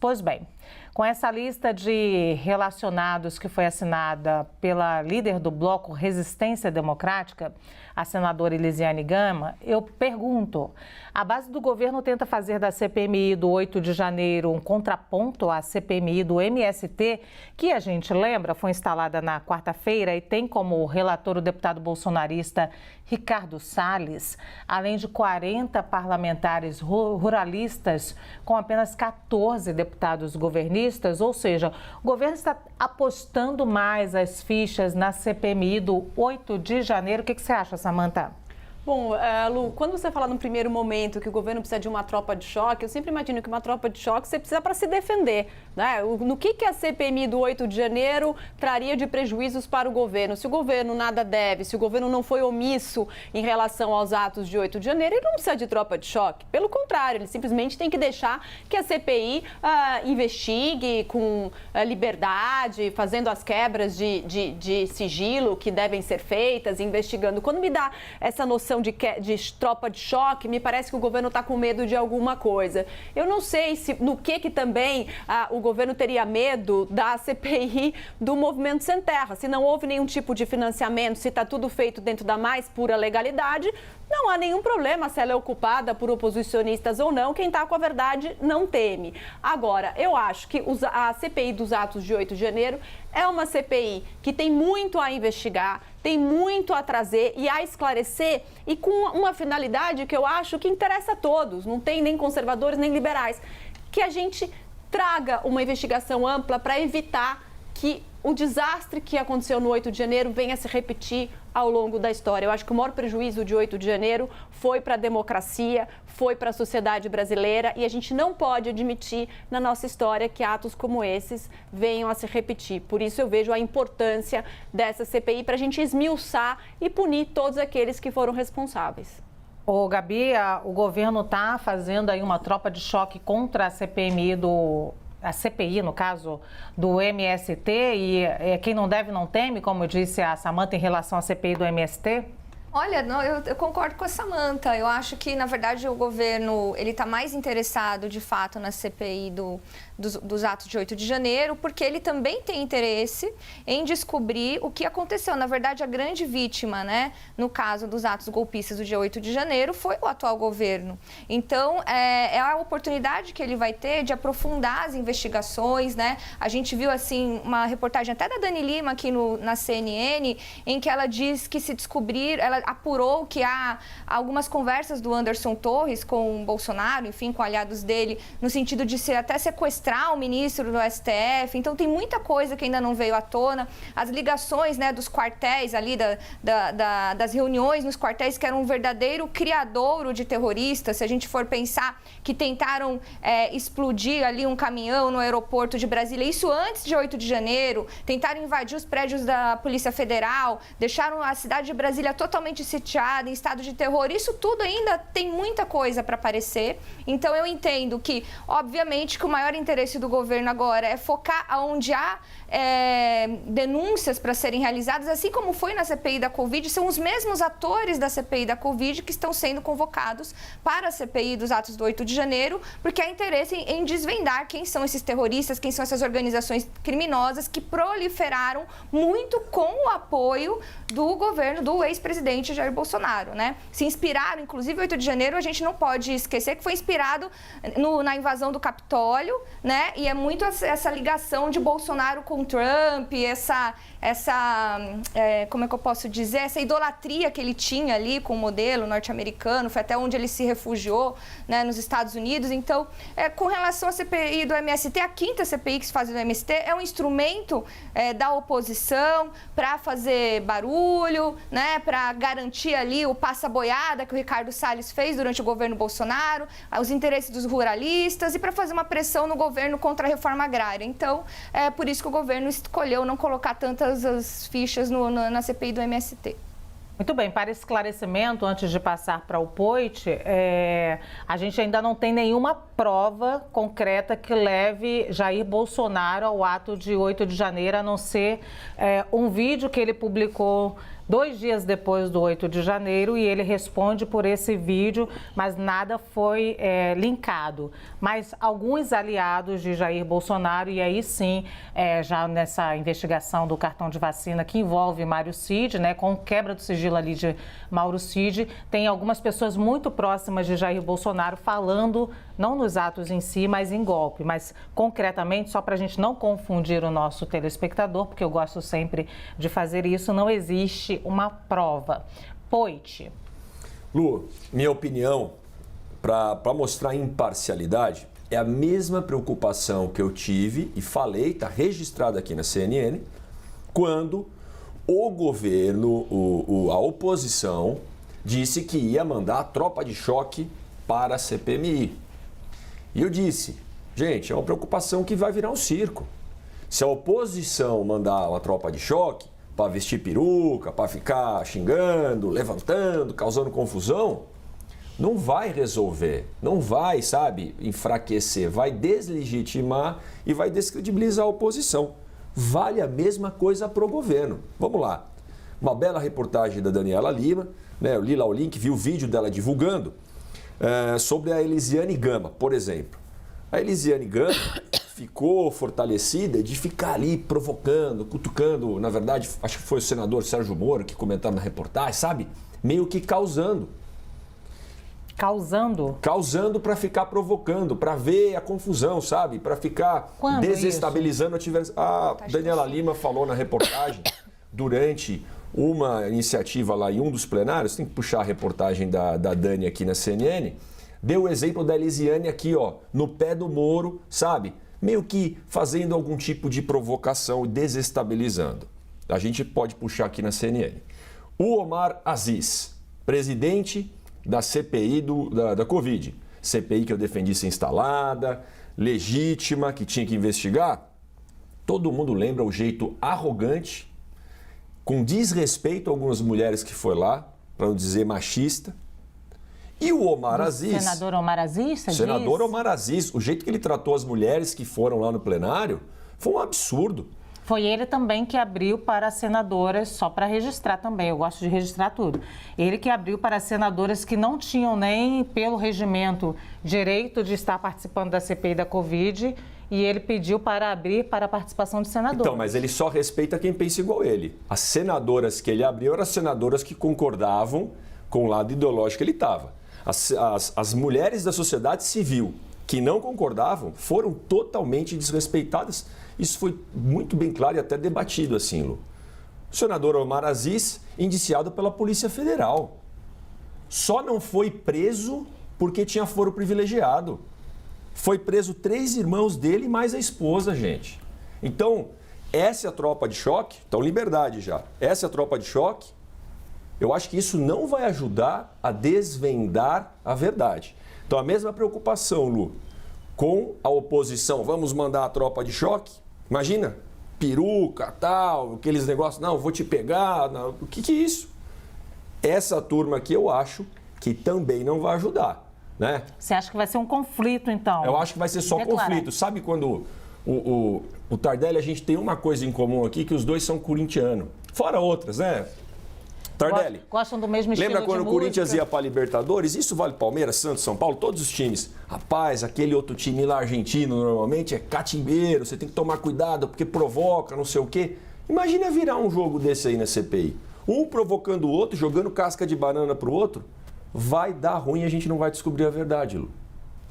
Pois bem, com essa lista de relacionados que foi assinada pela líder do bloco Resistência Democrática, a senadora Elisiane Gama, eu pergunto, a base do governo tenta fazer da CPMI do 8 de janeiro um contraponto à CPMI do MST, que a gente lembra foi instalada na quarta-feira e tem como relator o deputado bolsonarista Ricardo Salles, além de 40 parlamentares ruralistas com apenas 14 deputados governistas, ou seja, o governo está apostando mais as fichas na CPMI do 8 de janeiro. O que você acha, Samantha? Bom, Lu, quando você fala no primeiro momento que o governo precisa de uma tropa de choque, eu sempre imagino que uma tropa de choque você precisa para se defender, né? No que a CPMI do 8 de janeiro traria de prejuízos para o governo? Se o governo nada deve, se o governo não foi omisso em relação aos atos de 8 de janeiro, ele não precisa de tropa de choque. Pelo contrário, ele simplesmente tem que deixar que a CPI investigue com liberdade, fazendo as quebras de sigilo que devem ser feitas, investigando. Quando me dá essa noção de tropa de choque, me parece que o governo está com medo de alguma coisa. Eu não sei no que também o governo teria medo da CPI do Movimento Sem Terra. Se não houve nenhum tipo de financiamento, se está tudo feito dentro da mais pura legalidade, não há nenhum problema se ela é ocupada por oposicionistas ou não. Quem está com a verdade não teme. Agora, eu acho que a CPI dos atos de 8 de janeiro é uma CPI que tem muito a investigar, tem muito a trazer e a esclarecer, e com uma finalidade que eu acho que interessa a todos, não tem nem conservadores nem liberais, que a gente traga uma investigação ampla para evitar que o desastre que aconteceu no 8 de janeiro venha se repetir ao longo da história. Eu acho que o maior prejuízo de 8 de janeiro foi para a democracia, foi para a sociedade brasileira, e a gente não pode admitir na nossa história que atos como esses venham a se repetir. Por isso eu vejo a importância dessa CPI para a gente esmiuçar e punir todos aqueles que foram responsáveis. Ô, Gabi, o governo está fazendo aí uma tropa de choque contra a CPI, no caso, do MST, e quem não deve não teme, como disse a Samantha em relação à CPI do MST? Olha, não, eu concordo com a Samantha. Eu acho que, na verdade, o governo ele está mais interessado, de fato, na CPI dos atos de 8 de janeiro, porque ele também tem interesse em descobrir o que aconteceu. Na verdade, a grande vítima, né, no caso dos atos golpistas do dia 8 de janeiro, foi o atual governo. Então, é a oportunidade que ele vai ter de aprofundar as investigações, né? A gente viu, assim, uma reportagem até da Dani Lima aqui na CNN, em que ela diz que se descobrir, ela apurou que há algumas conversas do Anderson Torres com o Bolsonaro, enfim, com aliados dele, no sentido de até sequestrar o ministro do STF. Então, tem muita coisa que ainda não veio à tona. As ligações, né, dos quartéis ali, das reuniões nos quartéis, que eram um verdadeiro criadouro de terroristas. Se a gente for pensar que tentaram explodir ali um caminhão no aeroporto de Brasília, isso antes de 8 de janeiro, tentaram invadir os prédios da Polícia Federal, deixaram a cidade de Brasília totalmente sitiada, em estado de terror. Isso tudo ainda tem muita coisa para aparecer. Então, eu entendo que, obviamente, que o maior interesse do governo agora é focar onde há denúncias para serem realizadas, assim como foi na CPI da Covid. São os mesmos atores da CPI da Covid que estão sendo convocados para a CPI dos atos do 8 de janeiro, porque há interesse em desvendar quem são esses terroristas, quem são essas organizações criminosas que proliferaram muito com o apoio do governo do ex-presidente Jair Bolsonaro, né? Se inspiraram, inclusive, 8 de janeiro, a gente não pode esquecer que foi inspirado na invasão do Capitólio, né? E é muito essa ligação de Bolsonaro com Trump, como é que eu posso dizer? Essa idolatria que ele tinha ali com o modelo norte-americano, foi até onde ele se refugiou, né, nos Estados Unidos. Então, com relação à CPI do MST, a quinta CPI que se faz do MST é um instrumento da oposição para fazer barulho, né, para garantir ali o passa-boiada que o Ricardo Salles fez durante o governo Bolsonaro, os interesses dos ruralistas e para fazer uma pressão no governo contra a reforma agrária. Então, é por isso que o governo escolheu não colocar tantas as fichas na CPI do MST. Muito bem, para esclarecimento, antes de passar para o Poit, a gente ainda não tem nenhuma prova concreta que leve Jair Bolsonaro ao ato de 8 de janeiro, a não ser um vídeo que ele publicou 2 dias depois do 8 de janeiro e ele responde por esse vídeo, mas nada foi linkado. Mas alguns aliados de Jair Bolsonaro, e aí sim, já nessa investigação do cartão de vacina que envolve Mário Cid, né, com quebra do sigilo ali de Mauro Cid, tem algumas pessoas muito próximas de Jair Bolsonaro falando, não nos atos em si, mas em golpe. Mas concretamente, só para a gente não confundir o nosso telespectador, porque eu gosto sempre de fazer isso, não existe uma prova. Poit. Lu, minha opinião, para mostrar imparcialidade, é a mesma preocupação que eu tive e falei, está registrado aqui na CNN, quando o governo, a oposição, disse que ia mandar a tropa de choque para a CPMI. E eu disse, gente, é uma preocupação que vai virar um circo. Se a oposição mandar uma tropa de choque para vestir peruca, para ficar xingando, levantando, causando confusão, não vai resolver, não vai, sabe, enfraquecer, vai deslegitimar e vai descredibilizar a oposição. Vale a mesma coisa para o governo. Vamos lá. Uma bela reportagem da Daniela Lima, né? Eu li lá o link, vi o vídeo dela divulgando sobre a Elisiane Gama, por exemplo. A Elisiane Gama ficou fortalecida de ficar ali provocando, cutucando, na verdade, acho que foi o senador Sérgio Moro que comentava na reportagem, sabe? Meio que causando. Causando para ficar provocando, para ver a confusão, sabe? Para ficar desestabilizando a atividade. A Daniela Lima falou na reportagem, durante uma iniciativa lá em um dos plenários, tem que puxar a reportagem da Dani aqui na CNN, deu o exemplo da Elisiane aqui, ó, no pé do Moro, sabe? Meio que fazendo algum tipo de provocação e desestabilizando. A gente pode puxar aqui na CNN. O Omar Aziz, presidente da CPI da Covid. CPI que eu defendi ser instalada, legítima, que tinha que investigar. Todo mundo lembra o jeito arrogante, com desrespeito a algumas mulheres que foi lá, para não dizer machista. E o Omar Aziz... Senador Omar Aziz, você Senador diz? Omar Aziz, o jeito que ele tratou as mulheres que foram lá no plenário foi um absurdo. Foi ele também que abriu para senadoras, só para registrar também, eu gosto de registrar tudo. Ele que abriu para senadoras que não tinham nem pelo regimento direito de estar participando da CPI da Covid e ele pediu para abrir para a participação de senadores. Então, mas ele só respeita quem pensa igual ele. As senadoras que ele abriu eram as senadoras que concordavam com o lado ideológico que ele estava. As mulheres da sociedade civil que não concordavam foram totalmente desrespeitadas. Isso foi muito bem claro e até debatido assim, Lu. O senador Omar Aziz, indiciado pela Polícia Federal. Só não foi preso porque tinha foro privilegiado. Foi preso 3 irmãos dele mais a esposa, gente. Então, essa é a tropa de choque. Então, liberdade já. Essa é a tropa de choque. Eu acho que isso não vai ajudar a desvendar a verdade. Então, a mesma preocupação, Lu, com a oposição. Vamos mandar a tropa de choque? Imagina, peruca, tal, aqueles negócios, não, vou te pegar. Não. O que é isso? Essa turma aqui eu acho que também não vai ajudar, né? Você acha que vai ser um conflito, então? Eu acho que vai ser só conflito. Sabe quando o Tardelli, a gente tem uma coisa em comum aqui, que os dois são corintianos. Fora outras, né? Tardelli. Gostam do mesmo estilo de música. Lembra quando o Corinthians ia para a Libertadores? Isso vale Palmeiras, Santos, São Paulo, todos os times. Rapaz, aquele outro time lá argentino normalmente é catimbeiro, você tem que tomar cuidado porque provoca, não sei o quê. Imagina virar um jogo desse aí na CPI. Um provocando o outro, jogando casca de banana pro outro. Vai dar ruim e a gente não vai descobrir a verdade, Lu.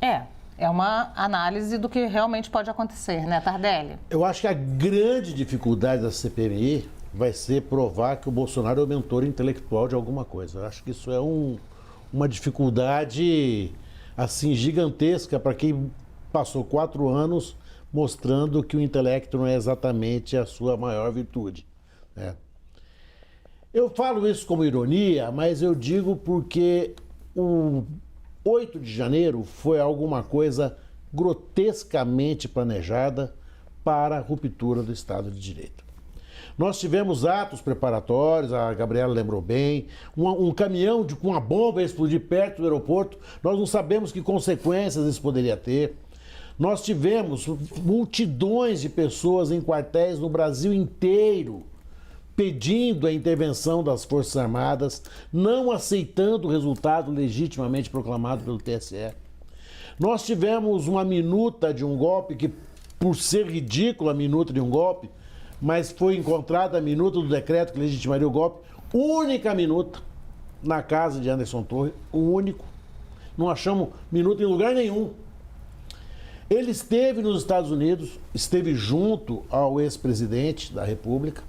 É uma análise do que realmente pode acontecer, né, Tardelli? Eu acho que a grande dificuldade da CPMI vai ser provar que o Bolsonaro é o mentor intelectual de alguma coisa. Eu acho que isso é uma dificuldade assim gigantesca para quem passou 4 anos mostrando que o intelecto não é exatamente a sua maior virtude, né? Eu falo isso como ironia, mas eu digo porque o 8 de janeiro foi alguma coisa grotescamente planejada para a ruptura do Estado de Direito. Nós tivemos atos preparatórios, a Gabriela lembrou bem, um caminhão com uma bomba explodir perto do aeroporto, nós não sabemos que consequências isso poderia ter. Nós tivemos multidões de pessoas em quartéis no Brasil inteiro pedindo a intervenção das Forças Armadas, não aceitando o resultado legitimamente proclamado pelo TSE. Nós tivemos uma minuta de um golpe que, por ser ridícula a minuta de um golpe, mas foi encontrada a minuta do decreto que legitimaria o golpe, única minuta na casa de Anderson Torres, o único. Não achamos minuta em lugar nenhum. Ele esteve nos Estados Unidos, esteve junto ao ex-presidente da República,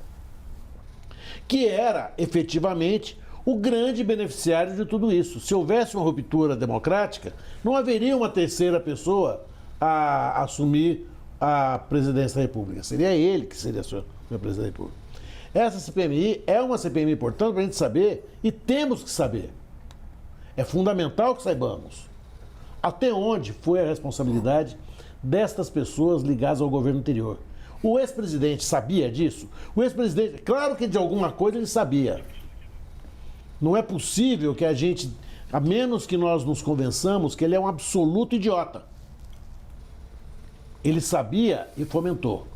que era efetivamente o grande beneficiário de tudo isso. Se houvesse uma ruptura democrática, não haveria uma terceira pessoa a assumir a presidência da República. Seria ele que seria o presidente da República. Essa CPMI é uma CPMI, portanto, para a gente saber, e temos que saber. É fundamental que saibamos até onde foi a responsabilidade destas pessoas ligadas ao governo anterior. O ex-presidente sabia disso? O ex-presidente, claro que de alguma coisa ele sabia. Não é possível que a gente, a menos que nós nos convençamos que ele é um absoluto idiota. Ele sabia e fomentou.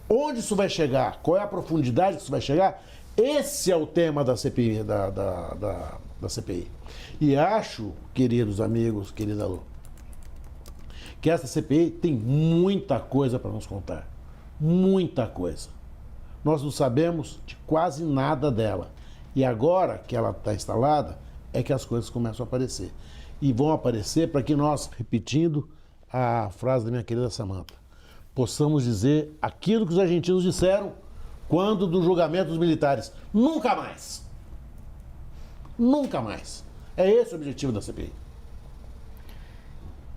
Onde isso vai chegar? Qual é a profundidade que isso vai chegar? Esse é o tema da CPI. Da CPI. E acho, queridos amigos, querida Lu, que essa CPI tem muita coisa para nos contar. Muita coisa. Nós não sabemos de quase nada dela. E agora que ela está instalada, é que as coisas começam a aparecer. E vão aparecer para que nós, repetindo a frase da minha querida Samantha, possamos dizer aquilo que os argentinos disseram quando do julgamento dos militares. Nunca mais. Nunca mais. É esse o objetivo da CPI.